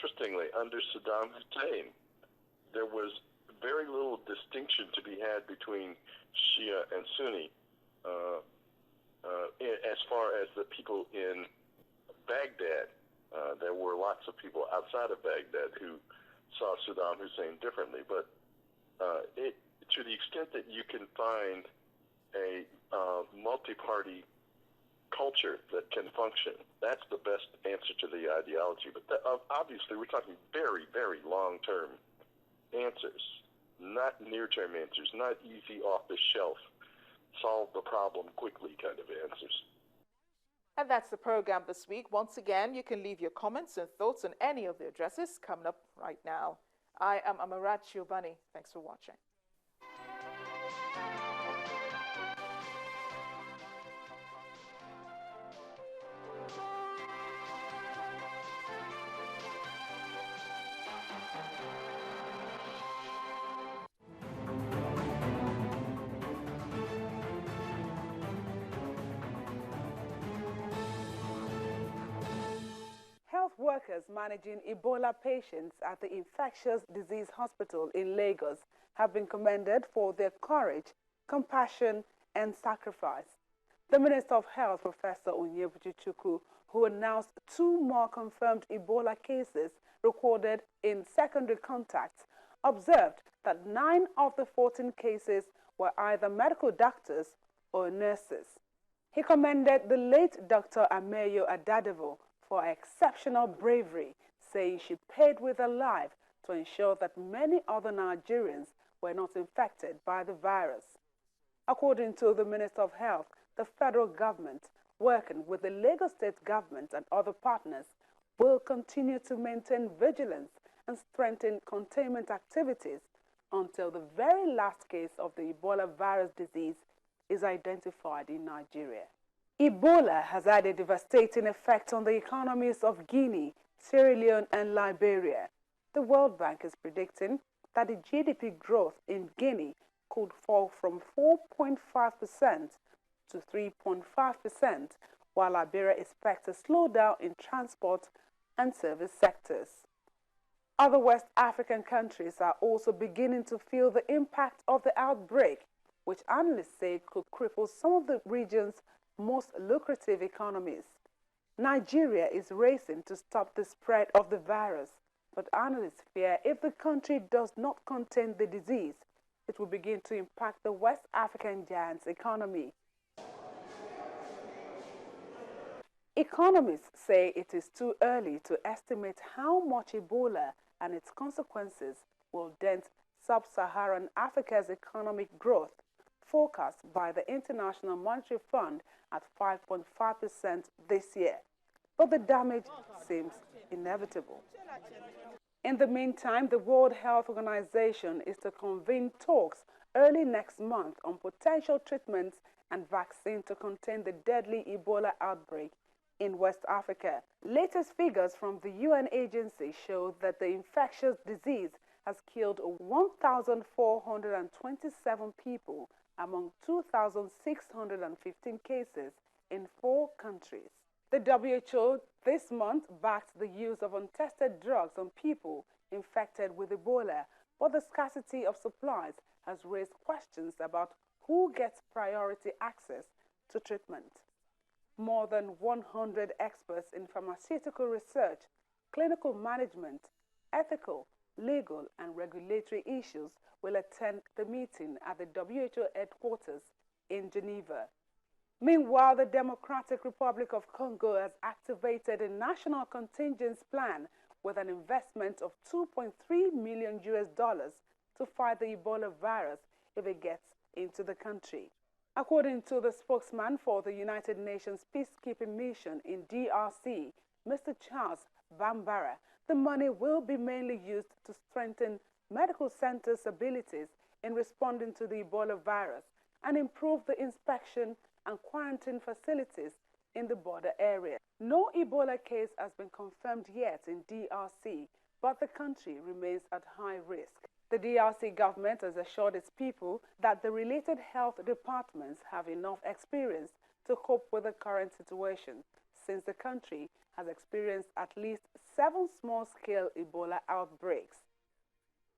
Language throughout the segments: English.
interestingly, under Saddam Hussein, there was very little distinction to be had between Shia and Sunni as far as the people in Baghdad. There were lots of people outside of Baghdad who saw Saddam Hussein differently, but to the extent that you can find a multi-party culture that can function, that's the best answer to the ideology. But obviously, we're talking very, very long-term answers, not near-term answers, not easy off-the-shelf, solve the problem quickly kind of answers. And that's the program this week. Once again, you can leave your comments and thoughts on any of the addresses coming up right now. I am Amarat Shiobani. Thanks for watching. Health workers managing Ebola patients at the Infectious Disease Hospital in Lagos have been commended for their courage, compassion, and sacrifice. The Minister of Health, Professor Onyebuchichukwu, who announced 2 more confirmed Ebola cases recorded in secondary contacts, observed that 9 of the 14 cases were either medical doctors or nurses. He commended the late Dr. Ameyo Adadevo for exceptional bravery, saying she paid with her life to ensure that many other Nigerians were not infected by the virus. According to the Minister of Health, the federal government, working with the Lagos State government and other partners, will continue to maintain vigilance and strengthen containment activities until the very last case of the Ebola virus disease is identified in Nigeria. Ebola has had a devastating effect on the economies of Guinea, Sierra Leone, and Liberia. The World Bank is predicting that the GDP growth in Guinea could fall from 4.5% to 3.5%, while Liberia expects a slowdown in transport and service sectors. Other West African countries are also beginning to feel the impact of the outbreak, which analysts say could cripple some of the region's most lucrative economies. Nigeria is racing to stop the spread of the virus, but analysts fear if the country does not contain the disease, it will begin to impact the West African giant's economy. Economists say it is too early to estimate how much Ebola and its consequences will dent sub-Saharan Africa's economic growth, forecast by the International Monetary Fund at 5.5% this year. But the damage seems inevitable. In the meantime, the World Health Organization is to convene talks early next month on potential treatments and vaccine to contain the deadly Ebola outbreak in West Africa. Latest figures from the UN agency show that the infectious disease has killed 1,427 people among 2,615 cases in 4 countries. The WHO this month backed the use of untested drugs on people infected with Ebola, but the scarcity of supplies has raised questions about who gets priority access to treatment. More than 100 experts in pharmaceutical research, clinical management, ethical, legal, and regulatory issues will attend the meeting at the WHO headquarters in Geneva. Meanwhile, the Democratic Republic of Congo has activated a national contingency plan with an investment of $2.3 million to fight the Ebola virus if it gets into the country. According to the spokesman for the United Nations Peacekeeping Mission in DRC, Mr. Charles Bambara, the money will be mainly used to strengthen medical centers' abilities in responding to the Ebola virus and improve the inspection and quarantine facilities in the border area. No Ebola case has been confirmed yet in DRC, but the country remains at high risk. The DRC government has assured its people that the related health departments have enough experience to cope with the current situation, since the country has experienced at least 7 small-scale Ebola outbreaks.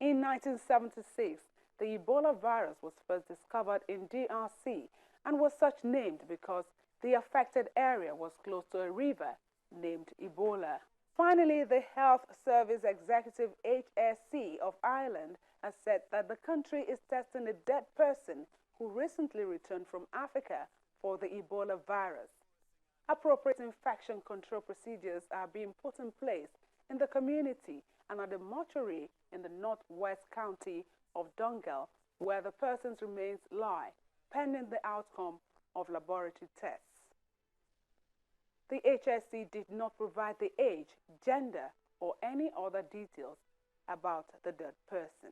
In 1976, the Ebola virus was first discovered in DRC and was such named because the affected area was close to a river named Ebola. Finally, the Health Service Executive HSE of Ireland has said that the country is testing a dead person who recently returned from Africa for the Ebola virus. Appropriate infection control procedures are being put in place in the community and at the mortuary in the northwest county of Donegal, where the person's remains lie, pending the outcome of laboratory tests. The HSE did not provide the age, gender, or any other details about the dead person.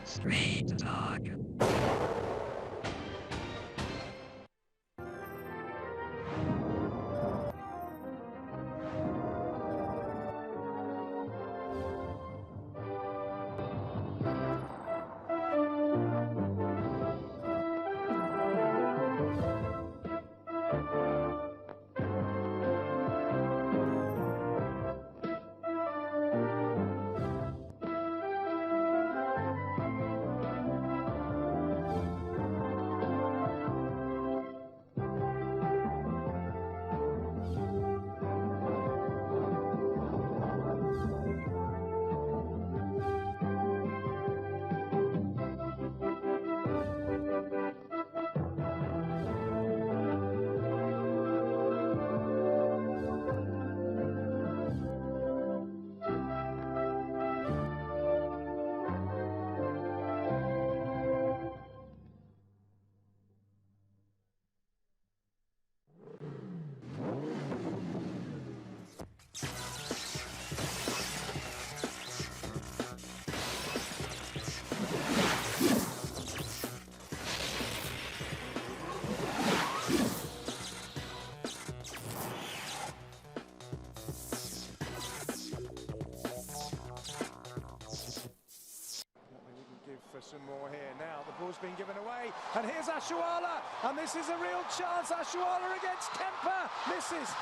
Street Talk. Some more here now. The ball's been given away, and here's Ashuala, and this is a real chance. Ashuala against Kemper misses.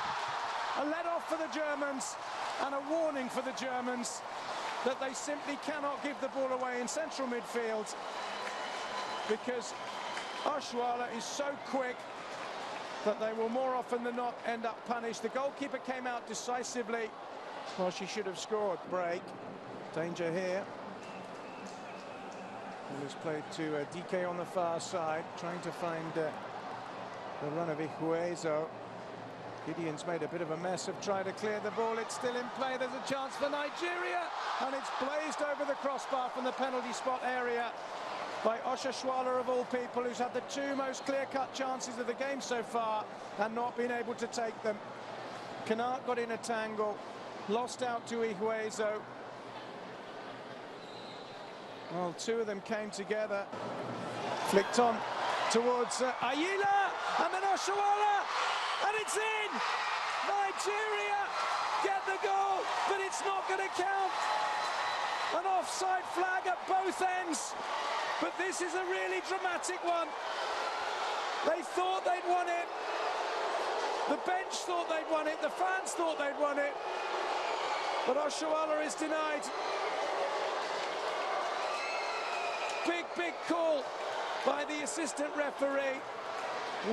A let-off for the Germans and a warning for the Germans that they simply cannot give the ball away in central midfield because Ashuala is so quick that they will more often than not end up punished. The goalkeeper came out decisively. Well, she should have scored. Break. Danger here. Ball is played to DK on the far side, trying to find the run of Ihuezo. Gideon's made a bit of a mess of trying to clear the ball. It's still in play. There's a chance for Nigeria, and it's blazed over the crossbar from the penalty spot area by Oshashwala, of all people, who's had the 2 most clear-cut chances of the game so far and not been able to take them. Canard got in a tangle, lost out to Ihuezo. Well, 2 of them came together, flicked on towards Ayila, and then Oshawala, and it's in! Nigeria get the goal, but it's not going to count. An offside flag at both ends, but this is a really dramatic one. They thought they'd won it. The bench thought they'd won it. The fans thought they'd won it. But Oshawala is denied. Big call by the assistant referee.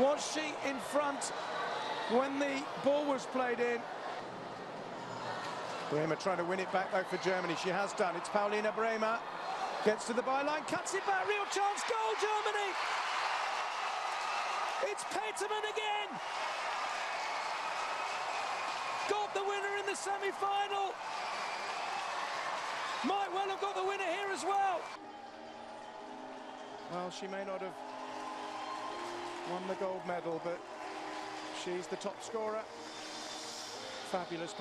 Was she in front when the ball was played in? Bremer trying to win it back though for Germany. She has done. It's Paulina Bremer. Gets to the byline, cuts it back, real chance, goal Germany! It's Peterman again! Got the winner in the semi-final! Might well have got the winner here as well. Well, she may not have won the gold medal, but She's the top scorer. Fabulous